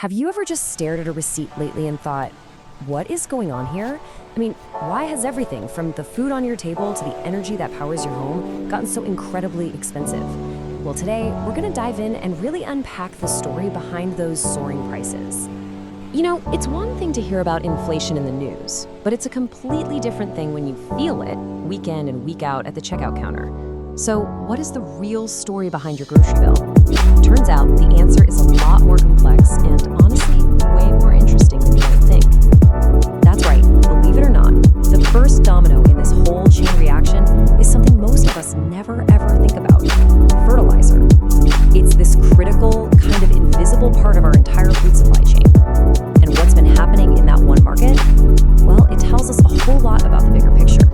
Have you ever just stared at a receipt lately and thought, what is going on here? I mean, why has everything from the food on your table to the energy that powers your home gotten so incredibly expensive? Well, today, we're going to dive in and really unpack the story behind those soaring prices. You know, it's one thing to hear about inflation in the news, but it's a completely different thing when you feel it week in and week out at the checkout counter. So, what is the real story behind your grocery bill? Turns out the answer is a lot more complex and honestly, way more interesting than you might think. That's right, believe it or not, the first domino in this whole chain reaction is something most of us never ever think about: fertilizer. It's this critical, kind of invisible part of our entire food supply chain. And what's been happening in that one market? Well, it tells us a whole lot about the bigger picture.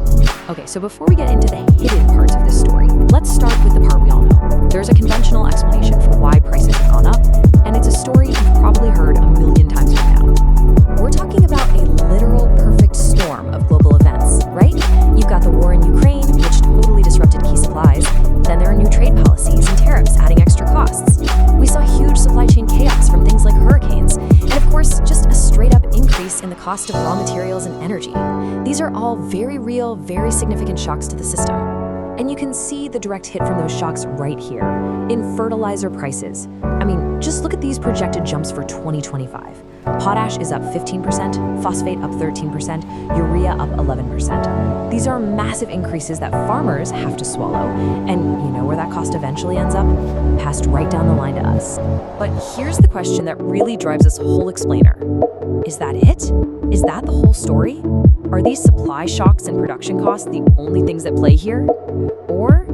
Okay, so before we get into the hidden parts of this story, let's start with the part we all know. There's a conventional explanation for why prices have gone up, and it's a story you've probably heard a million times by now. We're talking about a literal perfect storm of global events, right? You've got the war in Ukraine, which totally disrupted key supplies. Then there are new trade policies and tariffs adding extra costs. We saw huge supply chain chaos from things like hurricanes, and of course, just a straight-up increase in the cost of raw materials and energy. These are all very real, very significant shocks to the system. And you can see the direct hit from those shocks right here, in fertilizer prices. I mean, just look at these projected jumps for 2025. Potash is up 15%, phosphate up 13%, urea up 11%. These are massive increases that farmers have to swallow. And you know where that cost eventually ends up? Passed right down the line to us. But here's the question that really drives this whole explainer. Is that it? Is that the whole story? Are these supply shocks and production costs the only things at play here? Or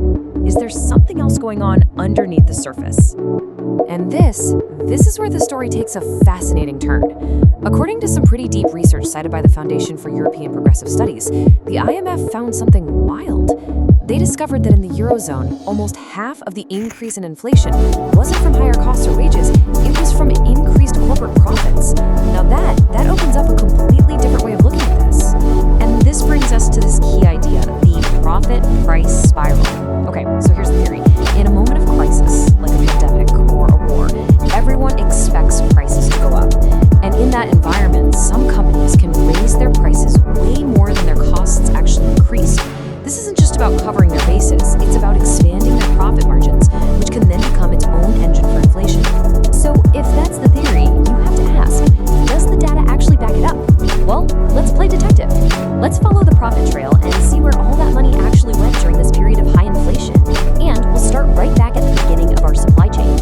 is there something else going on underneath the surface? And this is where the story takes a fascinating turn. According to some pretty deep research cited by the Foundation for European Progressive Studies, the IMF found something wild. They discovered that in the Eurozone, almost half of the increase in inflation wasn't from higher costs or wages, it was from increased corporate profits. Now that opens up a completely different way of looking at this. And this brings us to this key idea, the profit-price spiral. Okay, so here's the theory. In a moment of crisis, like a pandemic or a war, everyone expects prices to go up. And in that environment, some companies can raise their prices way more than their costs actually increase. This isn't just about covering their bases, it's about expanding their profit margins, which can then become its own engine for inflation. So if that's the theory, you have to ask, does the data actually back it up? Well, let's play detective. Let's follow the profit trail and see where all that money actually went during this period of high inflation. And we'll start right back at the beginning of our supply chain.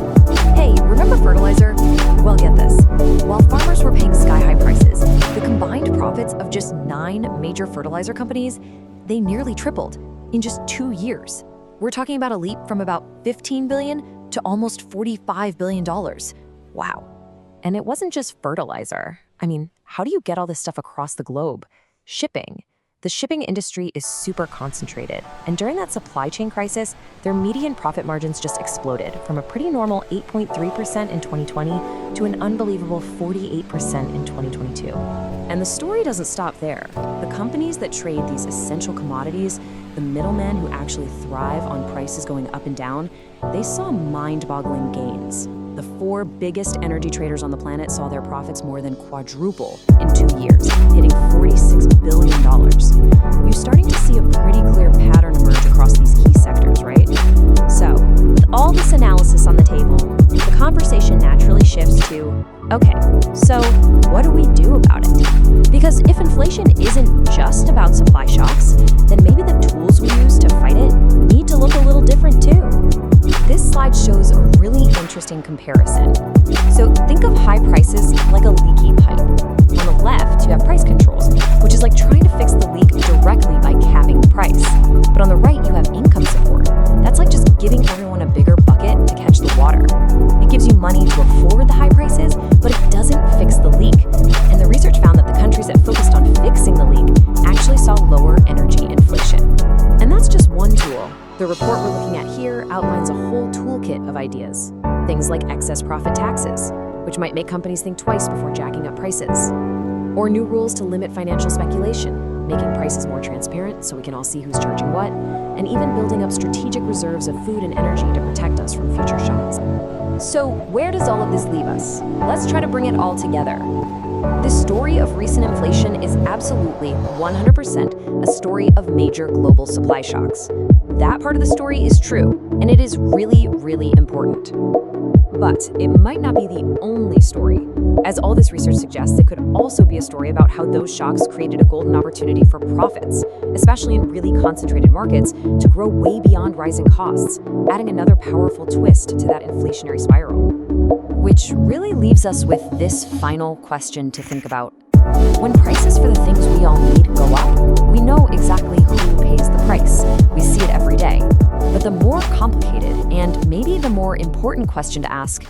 Hey, remember fertilizer? Well, get this. While farmers were paying sky-high prices, the combined profits of just 9 major fertilizer companies, they nearly tripled in just 2 years. We're talking about a leap from about $15 billion to almost $45 billion. Wow. And it wasn't just fertilizer. I mean, how do you get all this stuff across the globe? Shipping. The shipping industry is super concentrated, and during that supply chain crisis, their median profit margins just exploded from a pretty normal 8.3% in 2020 to an unbelievable 48% in 2022. And the story doesn't stop there. The companies that trade these essential commodities, the middlemen who actually thrive on prices going up and down, they saw mind-boggling gains. The 4 biggest energy traders on the planet saw their profits more than quadruple in 2 years, hitting $46 billion. You're starting to see a pretty clear pattern emerge across these key sectors, right? So, with all this analysis on the table, the conversation naturally shifts to, okay, so what do we do about it? Because if inflation isn't just about supply shocks, then maybe the tools we use to fight it need to look a little different too. This slide shows a really interesting comparison. So think of high prices like a leaky pipe. On the left, you have price controls, which is like trying to fix the leak directly by capping the price. But on the right, you have income support. That's like just giving everyone a bigger bucket to catch the water. It gives you money to afford the high prices, but it doesn't fix the leak. And the research found that the countries that focused on fixing the leak actually saw lower energy inflation. And that's just one tool. The report we're looking at here outlines a whole toolkit of ideas. Things like excess profit taxes, which might make companies think twice before jacking up prices. Or new rules to limit financial speculation, making prices more transparent so we can all see who's charging what, and even building up strategic reserves of food and energy to protect us from future shocks. So, where does all of this leave us? Let's try to bring it all together. The story of recent inflation is absolutely 100% a story of major global supply shocks. That part of the story is true, and it is really, really important. But it might not be the only story. As all this research suggests, it could also be a story about how those shocks created a golden opportunity for profits, especially in really concentrated markets, to grow way beyond rising costs, adding another powerful twist to that inflationary spiral. Which really leaves us with this final question to think about. When prices for the things we all need go up, we know exactly who pays the price. We see it every day. But the more complicated and maybe the more important question to ask